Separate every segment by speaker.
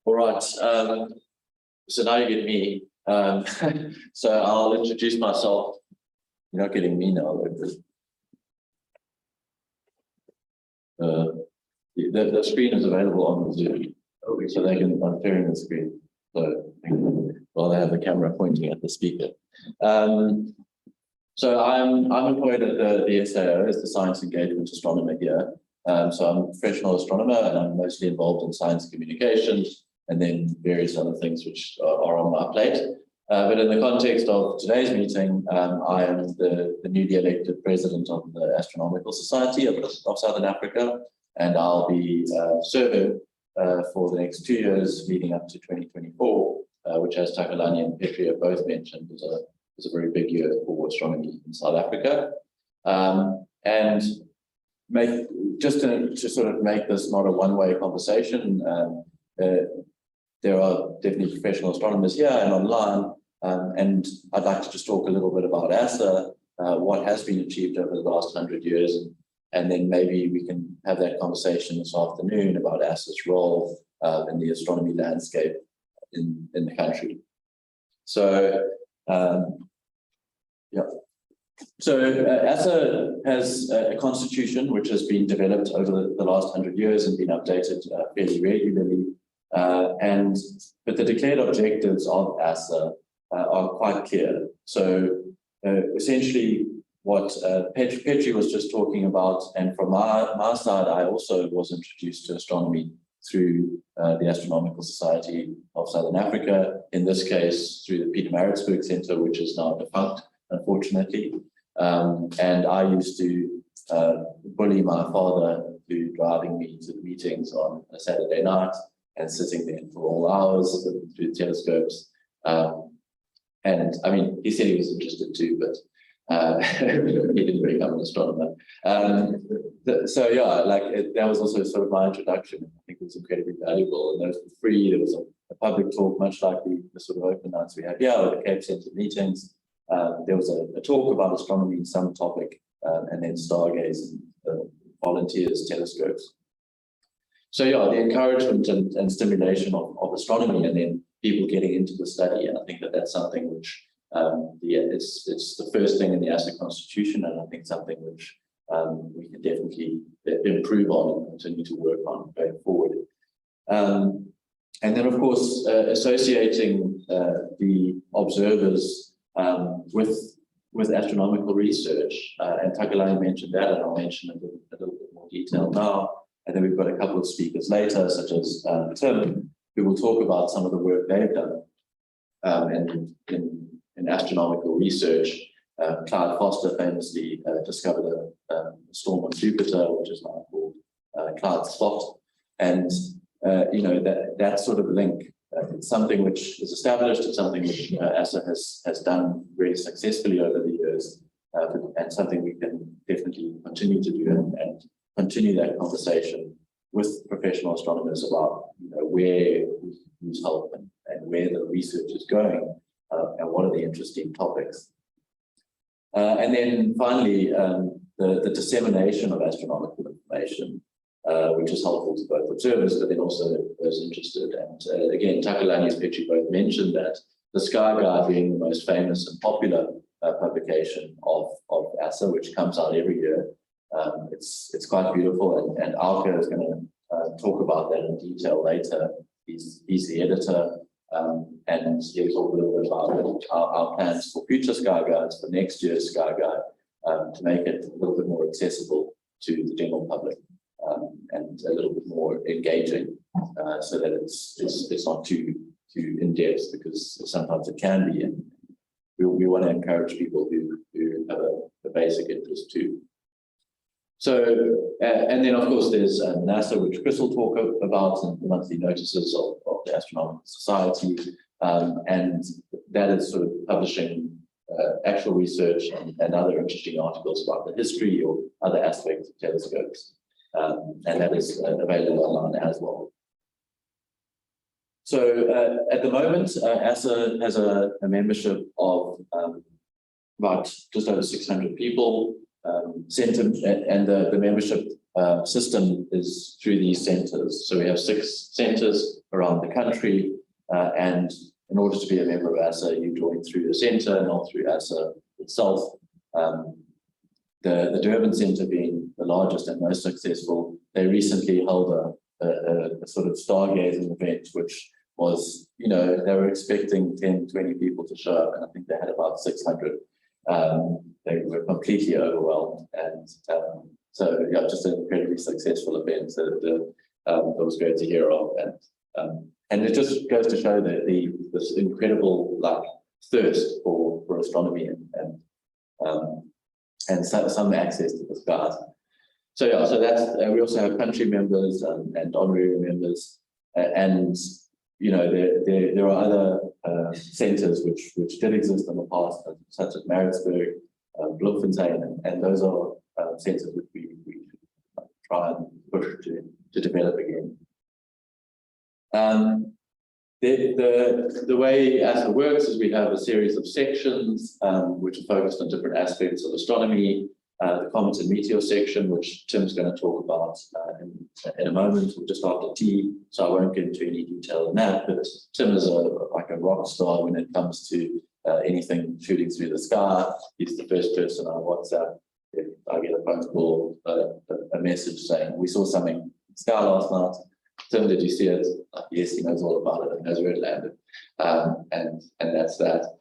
Speaker 1: All right, so now you get me. So I'll introduce myself. You're not getting me now. The screen is available on the Zoom, so they can, I'm sharing the screen. So while they have the camera pointing at the speaker. So I'm employed at the SAO as the Science Engagement Astronomer here. So I'm a professional astronomer and I'm mostly involved in science communications and then various other things which are on my plate. But in the context of today's meeting, I am the newly elected president of the Astronomical Society of Southern Africa, and I'll be serving for the next 2 years leading up to 2024, which, as Takalani and Petri have both mentioned, is a very big year for astronomy in South Africa. And just to sort of make this not a one-way conversation, there are definitely professional astronomers here and online, and I'd like to just talk a little bit about ASSA, what has been achieved over the last 100 years, and then maybe we can have that conversation this afternoon about ASSA's role in the astronomy landscape in the country. So, yeah. So ASSA has a constitution which has been developed over the last 100 years and been updated fairly regularly. But the declared objectives of ASSA are quite clear. So essentially what Petri was just talking about, and from my side, I also was introduced to astronomy through the Astronomical Society of Southern Africa, in this case through the Peter Maritzburg Center, which is now defunct, unfortunately. And I used to bully my father to driving me to the meetings on a Saturday night and sitting there for all hours through telescopes. And I mean, he said he was interested too, but he didn't become an astronomer. So yeah, that was also sort of my introduction. I think it was incredibly valuable, and those were free. There was a public talk, much like the sort of open nights we have here, or the Cape Center meetings. There was a talk about astronomy, some topic, and then stargazing, volunteers, telescopes. So yeah, the encouragement and stimulation of astronomy, and then people getting into the study. And I think that's something which it's the first thing in the ASSA Constitution, and I think something which we can definitely improve on and continue to work on going forward. And then, of course, associating the observers with astronomical research, and Takalani mentioned that, and I'll mention it in a little bit more detail now. And then we've got a couple of speakers later, such as Tim, who will talk about some of the work they've done in astronomical research. Clyde Foster famously discovered a storm on Jupiter, which is now called Clyde's Spot, and you know, that sort of link. It's something which is established. It's something which ASSA has done really successfully over the years, and something we can definitely continue to do and continue that conversation with professional astronomers about, you know, where we can use help and where the research is going, and what are the interesting topics. And then finally, the dissemination of astronomical information, which is helpful to both observers, but then also those interested. And again, Takalani and Petri both mentioned that the Sky Guide being the most famous and popular publication of ASSA, which comes out every year. It's quite beautiful, and Alka is going to talk about that in detail later. He's the editor, and he'll talk a little bit about our plans for future Sky Guides, for next year's Sky Guide, to make it a little bit more accessible to the general public. And a little bit more engaging, so that it's not too in-depth, because sometimes it can be, and we want to encourage people who have a basic interest too. So, and then of course there's NASA, which Chris will talk about, and the monthly notices of the Astronomical Society, and that is sort of publishing actual research and other interesting articles about the history or other aspects of telescopes. And that is available online as well. So at the moment, ASSA has a membership of about just over 600 people. And the membership system is through these centres. So we have 6 centres around the country, and in order to be a member of ASSA, you join through the centre, not through ASSA itself. The Durban Centre being the largest and most successful, they recently held a sort of stargazing event, which was, you know, they were expecting 10, 20 people to show up, and I think they had about 600. They were completely overwhelmed, and so yeah, just an incredibly successful event that was great to hear of, and it just goes to show that this incredible thirst for astronomy and some access to the skies. So yeah, so that's we also have country members and honorary members, and you know there are other centres which did exist in the past, such as Maritzburg, Bloemfontein, and those are centres which we try and push to develop again. The way ASSA works is we have a series of sections which are focused on different aspects of astronomy. The Comet and Meteor section, which Tim's going to talk about in a moment, or just after tea, so I won't get into any detail on that, but Tim is like a rock star when it comes to anything shooting through the sky. He's the first person on WhatsApp if I get a phone call, a message saying, we saw something in the sky last night. Tim, did you see it? Yes, he knows all about it. He knows where it landed. And that's that.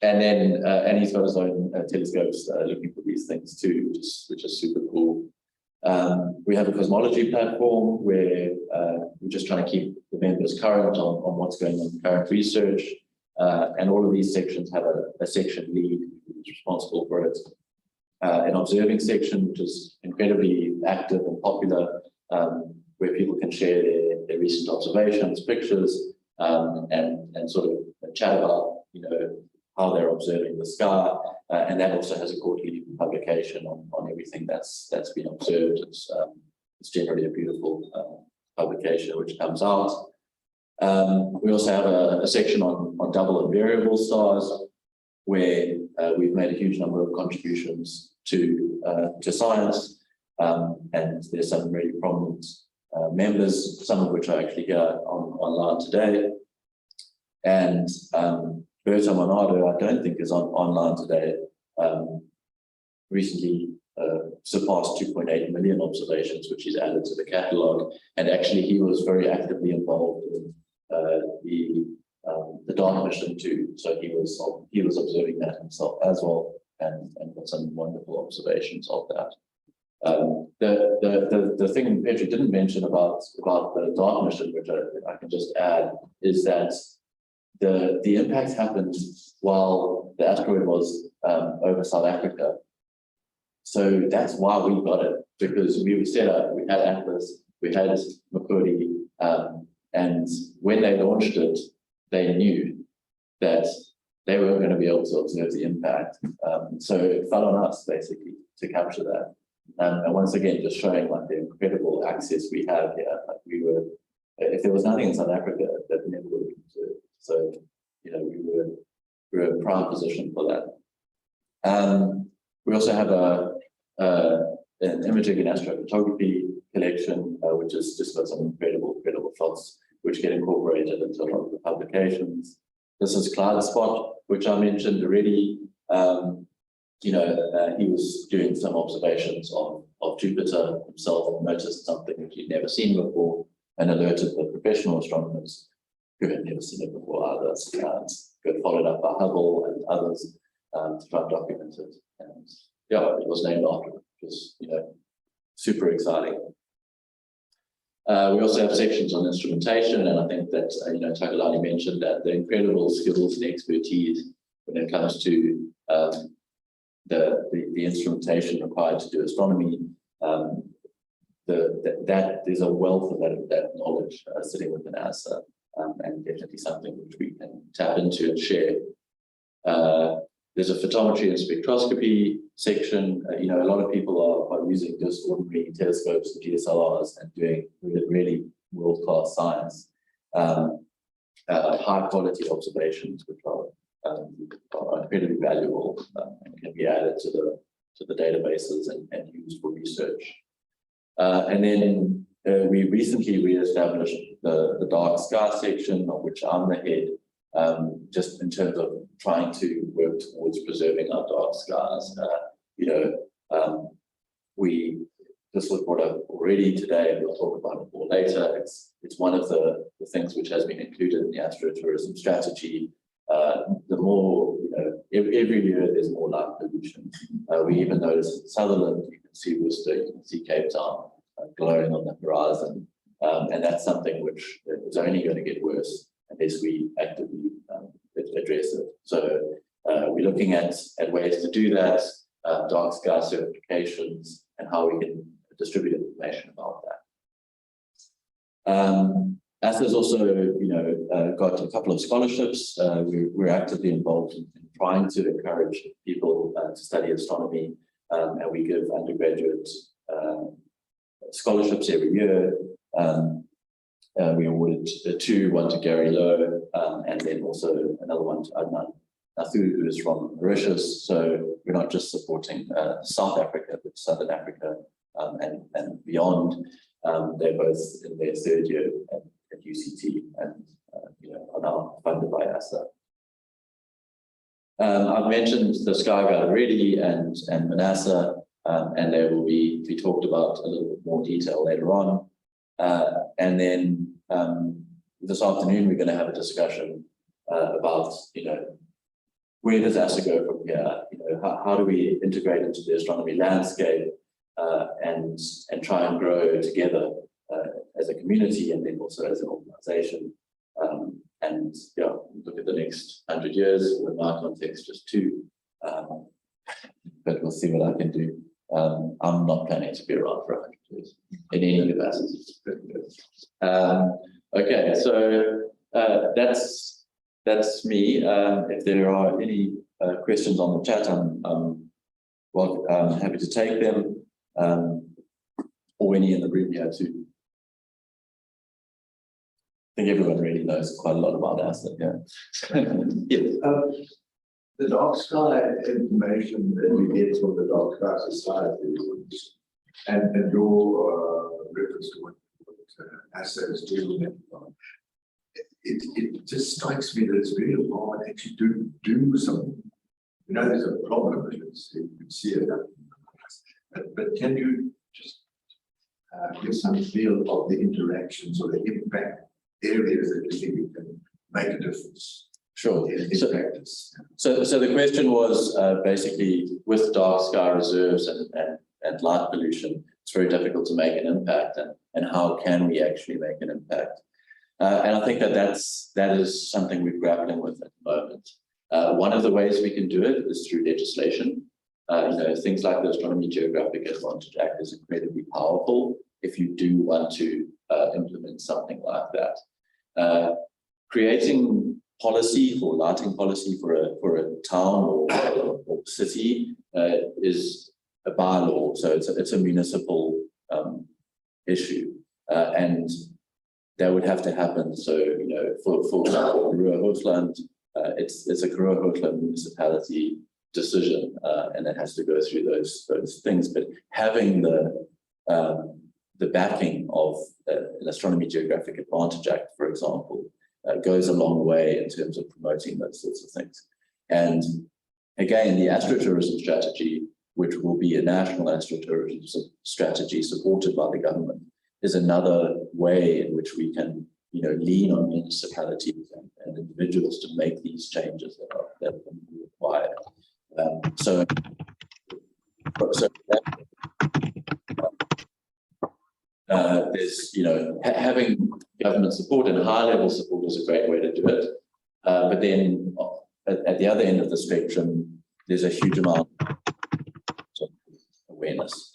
Speaker 1: And then he's got his own telescopes looking for these things too, which is super cool. We have a cosmology platform where we're just trying to keep the members current on what's going on in current research. And all of these sections have a section lead who's responsible for it. An observing section, which is incredibly active and popular, where people can share their recent observations, pictures, and sort of chat about, you know, how they're observing the sky. And that also has a quarterly publication on everything that's been observed. It's generally a beautiful publication which comes out. We also have a section on double and variable stars, where we've made a huge number of contributions to science, and there's some really prominent members, some of which are actually here online today. And Berta Monado, I don't think is online today, recently surpassed 2.8 million observations, which he's added to the catalogue. And actually, he was very actively involved in the DART mission too. So he was observing that himself as well, and got some wonderful observations of that. The thing Petri didn't mention about the DART mission, which I can just add, is that the impact happened while the asteroid was over South Africa. So that's why we got it, because we were set up, we had Atlas, we had Makuri, and when they launched it, they knew that they weren't going to be able to observe the impact. So it fell on us, basically, to capture that. And once again, just showing like the incredible access we have here. Like we were, if there was nothing in South Africa, that never would have been observed. So, you know, we were in a prime position for that. We also have an imaging and astrophotography collection, which is just got some incredible shots, which get incorporated into a lot of the publications. This is Cloud Spot, which I mentioned already. You know, he was doing some observations of Jupiter himself and noticed something which he'd never seen before, and alerted the professional astronomers who had never seen it before either. Got followed up by Hubble and others to try and document it. And yeah, it was named after him, which was, you know, super exciting. We also have sections on instrumentation, and I think that, you know, Takalani mentioned that the incredible skills and expertise when it comes to the instrumentation required to do astronomy, that there's a wealth of that knowledge sitting within ASSA, and definitely something which we can tap into and share. There's a photometry and spectroscopy section. You know, a lot of people are using just ordinary telescopes and DSLRs and doing really world-class science. High quality observations, which are incredibly valuable and can be added to to the databases and used for research. And then we recently re-established the dark sky section, of which I'm the head, just in terms of trying to work towards preserving our dark skies. This was brought up already today, and we'll talk about it more later. It's one of the things which has been included in the astrotourism strategy. The more, every year there's more light pollution. We even notice in Sutherland, you can see Worcester, you can see Cape Town glowing on the horizon. And that's something which is only going to get worse unless we actively address it. So we're looking at ways to do that, dark sky certifications, and how we can distribute information about that. ASSA's also, got a couple of scholarships. We're actively involved in trying to encourage people to study astronomy, and we give undergraduate scholarships every year. We awarded two, one to Gary Lowe, and then also another one to Adnan Nathu, who is from Mauritius. So we're not just supporting South Africa, but Southern Africa and beyond. They're both in their third year at UCT and are now funded by ASSA. I've mentioned the Sky Guide already and Manasseh, and they will be talked about a little bit more detail later on. And then this afternoon we're going to have a discussion about where does ASSA go from here? How do we integrate into the astronomy landscape and try and grow together as a community and then also as an organization. And look at the next 100 years, or in my context, just 2. But we'll see what I can do. I'm not planning to be around for 100 years in any capacity. Okay, so that's me. If there are any questions on the chat, I'm happy to take them, or any in the room here too. I think everyone really knows quite a lot about ASSA. Yeah. Yes.
Speaker 2: The dark sky information that we get from the Dark Sky Society and your reference to what ASSA is doing, it just strikes me that it's really hard actually to do something. There's a problem with it, you can see it. But can you just give some feel of the interactions or the impact areas that you think you can make a difference?
Speaker 1: Sure.
Speaker 2: In practice.
Speaker 1: So the question was basically with dark sky reserves and light pollution, it's very difficult to make an impact, and how can we actually make an impact? And I think that is something we're grappling with at the moment. One of the ways we can do it is through legislation. Things like the Astronomy Geographic Advantage Act is incredibly powerful if you do want to implement something like that. Creating policy for lighting policy for a town or city is a bylaw, so it's a municipal issue, and that would have to happen. So for example, Ruhr-Hochland, it's a Ruhr-Hochland municipality decision, and it has to go through those things. But having the backing of an Astronomy Geographic Advantage Act, for example, goes a long way in terms of promoting those sorts of things. And again, the astrotourism strategy, which will be a national astrotourism strategy supported by the government, is another way in which we can, lean on municipalities and individuals to make these changes that are required. So there's, having government support and high-level support is a great way to do it. But then at the other end of the spectrum, there's a huge amount of awareness.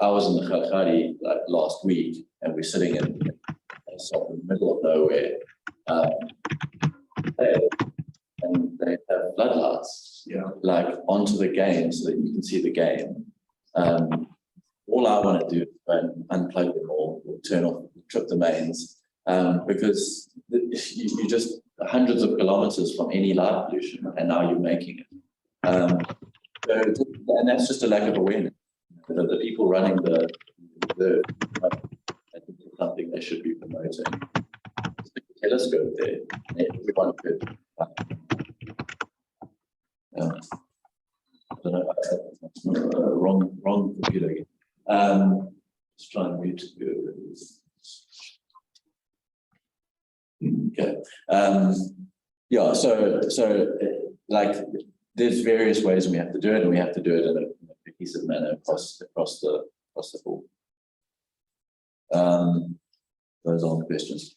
Speaker 1: I was in the Khalkhari last week, and we're sitting in the middle of nowhere. And they have floodlights, onto the game so that you can see the game. All I want to do is unplug them all, or turn off, trip the mains, because you just hundreds of kilometers from any light pollution, and now you're making it. And that's just a lack of awareness. The people running the I think it's something they should be promoting. Just a telescope there, everyone could. I don't know, wrong computer again. Let's try and mute. Okay. Yeah. So like, there's various ways we have to do it, and we have to do it in a cohesive manner across the board. Those are the questions.